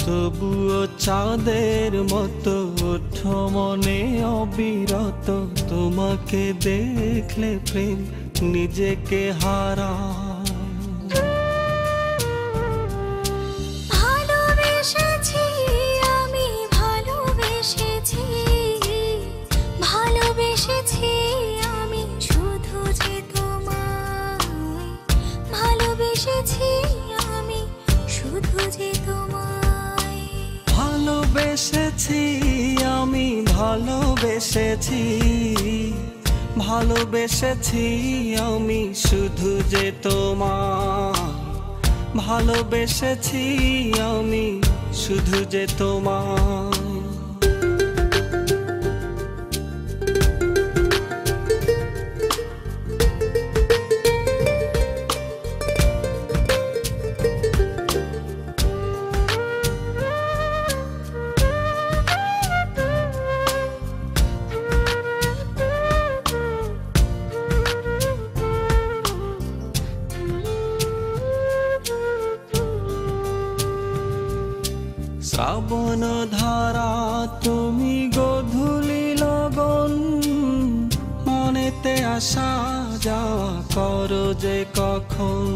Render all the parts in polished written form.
তবুও চাঁদের মতো ওঠো মনে অবিরত, তোমাকে দেখলে প্রেম নিজেকে হারায়। ভালোবেসেছি আমি, ভালোবেসেছি, ভালোবেসেছি আমি শুধু যে তোমায়, ভালোবেসেছি আমি শুধু যে তোমায়, ভালোবেসেছি আমি, ভালোবেসেছি, ভালোবেসেছি আমি শুধু যে তোমায়, ভালোবেসেছি আমি শুধু যে তোমায়। শ্রাবণ ধারা তুমি গধূলি লগন, মনেতে আসা যাওয়া করো যে কখন,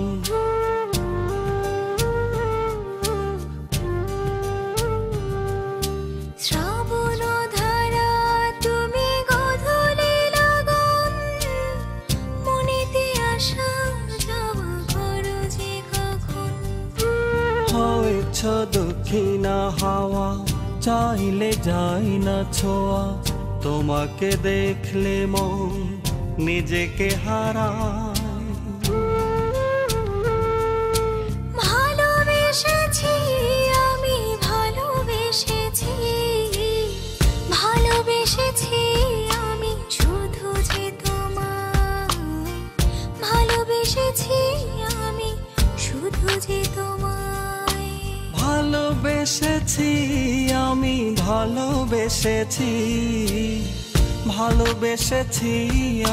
শ্রাবণ ধারা তুমি গধূলি লগন, মনেতে আসা যাওয়া করো যে কখন, হয়েছ দক্ষিণা হাওয়া চাইলে যাই না ছোঁয়া, তোমাকে দেখলে মন নিজেকে হারায়। ভালোবেসেছি আমি, ভালোবেসেছি, ভালোবেসেছি আমি শুধু যে তোমায়, ভালোবেসেছি আমি শুধু যে তোমায়, ভালোবেসেছি আমি, ভালোবেসেছি, ভালোবেসেছি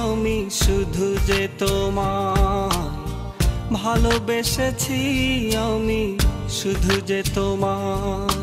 আমি শুধু যে তোমায়, ভালোবেসেছি আমি শুধু যে তোমায়।